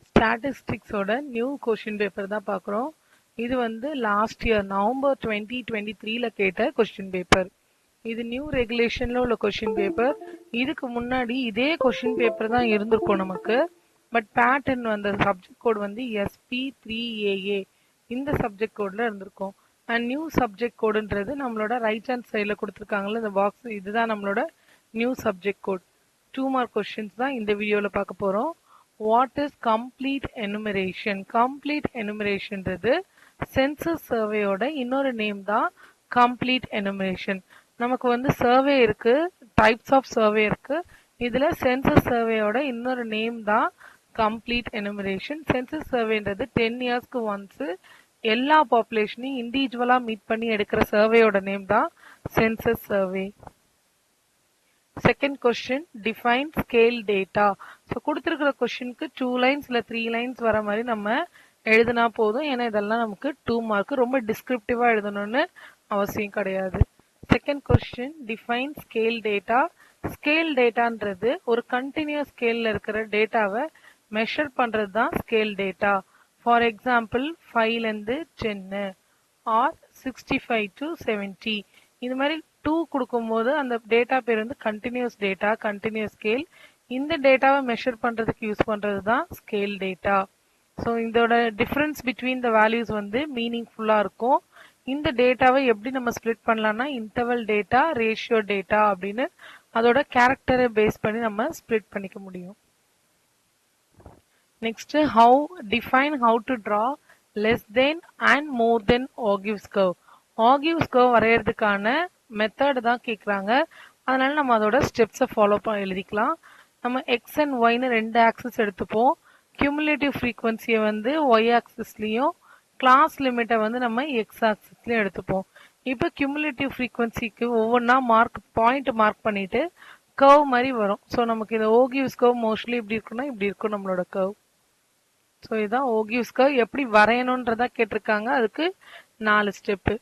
ஸ்டாட்டிஸ்டிக்ஸோட new question paper தான் பார்க்குறோம். இது வந்து லாஸ்ட் இயர் நவம்பர் 2023ல கேட்ட கொஷின் பேப்பர். இது நியூ ரெகுலேஷன்ல உள்ள கொஷின் பேப்பர். இதுக்கு முன்னாடி இதே கொஷின் பேப்பர் தான் இருந்திருக்கும் நமக்கு. பட் பேட்டர்ன் வந்த சப்ஜெக்ட் கோட் வந்து SP3AA இந்த சப்ஜெக்ட் கோட்ல இருந்திருக்கும். அண்ட் நியூ சப்ஜெக்ட் கோடுன்றது நம்மளோட ரைட் ஹேண்ட் சைடில் கொடுத்துருக்காங்கல்ல இந்த பாக்ஸ், இதுதான் நம்மளோட new subject code. 2 mark questions தான் இந்த வீடியோவில் பார்க்க போகிறோம். What is complete enumeration? Complete எனுமரேஷன்றது சென்சஸ் சர்வேயோட இன்னொரு நேம் தான் கம்ப்ளீட் எனுமரேஷன். நமக்கு வந்து சர்வே இருக்கு, டைப்ஸ் ஆஃப் சர்வே இருக்கு. இதுல சென்சஸ் சர்வேயோட இன்னொரு நேம் தான் கம்ப்ளீட் எனுமரேஷன். சென்சஸ் சர்வேன்றது 10 இயர்ஸ்க்கு ஒன்ஸ் எல்லா பாப்புலேஷனையும் இண்டிவிஜுவலா மீட் பண்ணி எடுக்கிற சர்வேயோட நேம் தான் census survey. Second question, define scale data. So கொடுத்துருக்கிற கொஸ்டினுக்கு 2 லைன்ஸ் இல்லை 3 லைன்ஸ் வர மாதிரி நம்ம எழுதினா போதும். ஏன்னா இதெல்லாம் நமக்கு 2 மார்க். ரொம்ப டிஸ்கிரிப்டிவா எழுதணும்னு அவசியம் கிடையாது. Second question, define scale data. Scale டேட்டான்றது ஒரு கண்டினியூஸ் ஸ்கேல்ல இருக்கிற டேட்டாவை மெஷர் பண்றது தான் ஸ்கேல் டேட்டா. ஃபார் எக்ஸாம்பிள் 5லேருந்து 10 ஆர் 65 to 70 இது மாதிரி 2 கொடுக்கும்போது அந்த டேட்டா பேர் வந்து கண்டினியூஸ் டேட்டா, கண்டினியூஸ் ஸ்கேல். இந்த டேட்டாவை மெஷர் பண்றதுக்கு யூஸ் பண்றது தான் ஸ்கேல் டேட்டா. ஸோ இதோட டிஃபரன்ஸ் பிட்வீன் த வேல்யூஸ் வந்து மீனிங்ஃபுல்லா இருக்கும். இந்த டேட்டாவை எப்படி நம்ம ஸ்ப்ளிட் பண்ணலாம்னா இன்டர்வல் டேட்டா, ரேஷியோ டேட்டா அப்படின்னு அதோட கேரக்டரை பேஸ் பண்ணி நம்ம ஸ்ப்ளிட் பண்ணிக்க முடியும். Next, how to draw less than and more than Ogilvy curve. Ogilvy curve வரையறதுக்கான மெத்தட் தான் கேட்குறாங்க. அதனால நம்ம அதோட ஸ்டெப்ஸை ஃபாலோ பண்ணி எழுதிக்கலாம். நம்ம எக்ஸ் அண்ட் ஒய்னு 2 ஆக்சிஸ் எடுத்துப்போம். கியூமுலேட்டிவ் ஃப்ரீக்வன்சியை வந்து ஒய் ஆக்சிஸ்லையும் கிளாஸ் லிமிட்டை வந்து நம்ம எக்ஸ் ஆக்சிஸ்லையும் எடுத்துப்போம். இப்போ கியூமுலேட்டிவ் ஃப்ரீக்வன்சிக்கு ஒவ்வொன்றா பாயிண்ட் மார்க் பண்ணிட்டு கர்வ் மாதிரி வரும். ஸோ நமக்கு இந்த Ogilvy curve மோஸ்ட்லி இப்படி இருக்குன்னா இப்படி இருக்கும் நம்மளோட கர்வ். ஸோ இதுதான் Ogilvy curve. எப்படி வரையணுன்றதா கேட்டிருக்காங்க. அதுக்கு 4 ஸ்டெப்பு.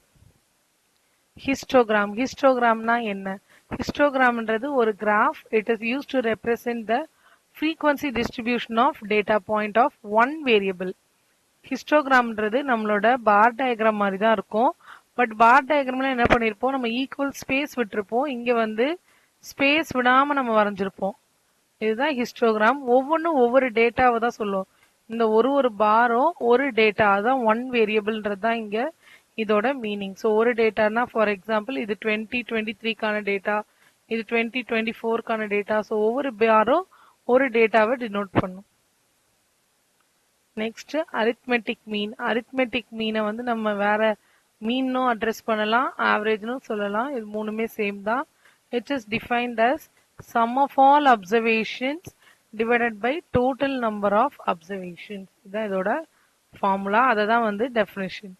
ஹிஸ்டோகிராம். ஹிஸ்டோகிராம்னா என்ன? ஹிஸ்டோகிராம்ன்றது ஒரு graph. It is use to represent the frequency distribution of data point of one variable. ஹிஸ்டோகிராம்ன்றது நம்மளோட பார் டயக்ராம் மாதிரி தான் இருக்கும். பட் பார் டயக்ராம்ல என்ன பண்ணியிருப்போம், நம்ம ஈக்குவல் ஸ்பேஸ் விட்டுருப்போம். இங்க வந்து ஸ்பேஸ் விடாம நம்ம வரைஞ்சிருப்போம். இதுதான் ஹிஸ்டோகிராம். ஒவ்வொன்றும் ஒவ்வொரு டேட்டாவை தான் சொல்லுவோம். இந்த ஒரு பாரும் ஒரு டேட்டா, அதான் ஒன் வேரியபிள்ன்றது தான் இங்க இதோட மீனிங். ஸோ ஒரு டேட்டானா ஃபார் எக்ஸாம்பிள் இது 2023க்கான டேட்டா, இது 2024க்கான டேட்டா. ஸோ ஒவ்வொரு பாரும் ஒரு டேட்டாவை டினோட் பண்ணும். நெக்ஸ்ட், அரித்மெட்டிக் மீன். அரித்மெட்டிக் மீனை வந்து நம்ம வேற மீனும் அட்ரஸ் பண்ணலாம், ஆவரேஜ்னும் சொல்லலாம். இது மூணுமே சேம் தான். It is defined as sum of all observations divided by total number of observations. இதான் இதோட ஃபார்முலா. அதை தான் வந்து டெஃபினிஷன்.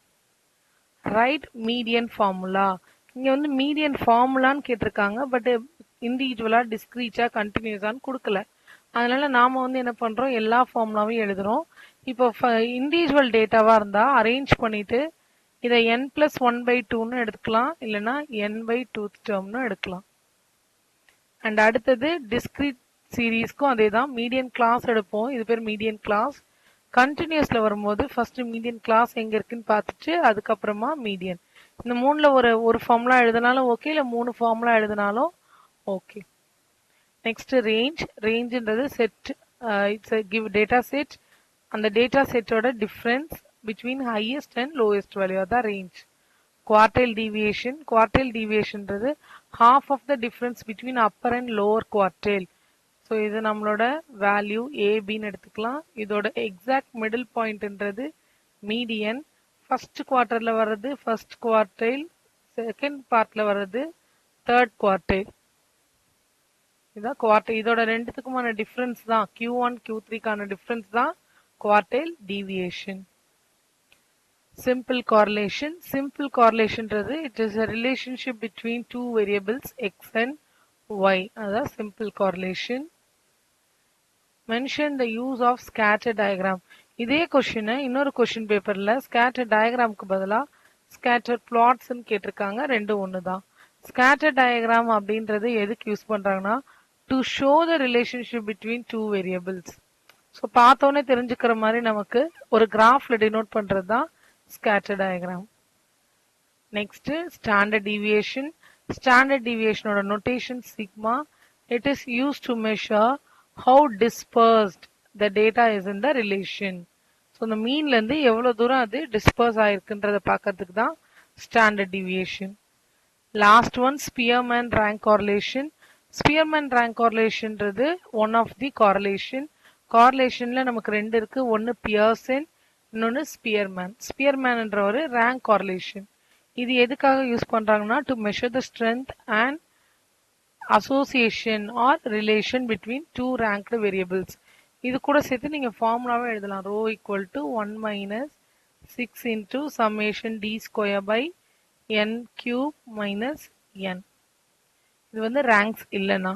Right median formula. இங்க வந்து மீடியன் ஃபார்முலான்னு கேட்டிருக்காங்க. பட் இண்டிவிஜுவலா, டிஸ்கிரீட்டா, கண்டினியூஸான்னு கொடுக்கல. அதனால நாம வந்து என்ன பண்றோம், எல்லா ஃபார்முலாவையும் எழுதுறோம். இப்போ இண்டிவிஜுவல் டேட்டாவா இருந்தா அரேஞ்ச் பண்ணிட்டு இதை n+1/2ன்னு எடுத்துக்கலாம், இல்லைன்னா n/2 டேர்ம்னு எடுக்கலாம். அண்ட் அடுத்தது டிஸ்கிரீட் சீரீஸ்க்கும் அதே தான். மீடியன் கிளாஸ் எடுப்போம். இது பேர் மீடியன் கிளாஸ். கண்டினியூஸ்ல வரும்போது ஃபர்ஸ்ட் மீடியன் கிளாஸ் எங்க இருக்குன்னு பார்த்துட்டு அதுக்கப்புறமா மீடியன். இந்த 3ல ஒரு ஃபார்முலா எழுதினாலும் ஓகே, இல்லை 3 ஃபார்முலா எழுதினாலும் ஓகே. Next, range. ரேஞ்சுன்றது set, it's give data set. அந்த டேட்டா செட்டோட difference between highest and lowest value, அதான் ரேஞ்ச். Quartile deviation. குவார்டைல் டீவியேஷன்றது half of the difference between upper and lower quartile. So இது நம்மளோட value ஏபின்னு எடுத்துக்கலாம். இதோட எக்ஸாக்ட் மிடில் பாயிண்ட்ன்றது மீடியன். ஃபர்ஸ்ட் குவார்டர்ல வர்றது ஃபர்ஸ்ட் குவார்டைல், செகண்ட் பார்ட்ல வர்றது தேர்ட் குவார்டைல். இதான் குவார்டைல். இதோட ரெண்டுத்துக்குமான டிஃபரன்ஸ் தான் Q1 Q3க்கான டிஃபரன்ஸ் தான் quartile deviation. Simple correlation. Simple correlationன்றது it is a relationship between two variables x and y. அதான் simple correlation. Mention the use of scatter diagram. இதே கொஸ்டினை இன்னொரு கொஸ்டின் பேப்பர்ல ஸ்கேட்டர் டயக்ராம்க்கு பதிலா ஸ்கேட்டர் பிளாட்ஸ்ன்னு கேட்டிருக்காங்க. ரெண்டும் ஒன்று தான். ஸ்கேட்டர் டயக்ராம் அப்படின்றது எதுக்கு யூஸ் பண்றாங்கன்னா to show the relationship between two variables. So பார்த்தோன்னே தெரிஞ்சுக்கிற மாதிரி நமக்கு ஒரு கிராஃப்ல டினோட் பண்றது தான் scatter diagram. Next standard deviation. Standard டீவியேஷனோட notation sigma. It is use to measure how dispersed the data is in the relation. So இந்த மீன்லேருந்து எவ்வளோ தூரம் அது டிஸ்பர்ஸ் ஆயிருக்குன்றதை பார்க்கறதுக்கு தான் standard deviation. Last one Spearman rank correlation. Spearman rank கார்லேஷன்றது ஒன் ஆஃப் தி கார்லேஷன். கார்லேஷன்ல நமக்கு ரெண்டு இருக்கு, ஒன்று பியர்சன், இன்னொன்று ஸ்பியர்மேன். ஸ்பியர்மேன்ன்ற ஒரு ரேங்க் கார்லேஷன். இது எதுக்காக யூஸ் பண்றாங்கன்னா to measure the strength and association or relation between two ranked variables. இது கூட சேர்த்து நீங்க ஃபார்முலாவே எழுதலாம். Rho equal to 1 minus 6 into summation d square by n cube minus n. இது வந்து ரேங்க்ஸ் இல்லைன்னா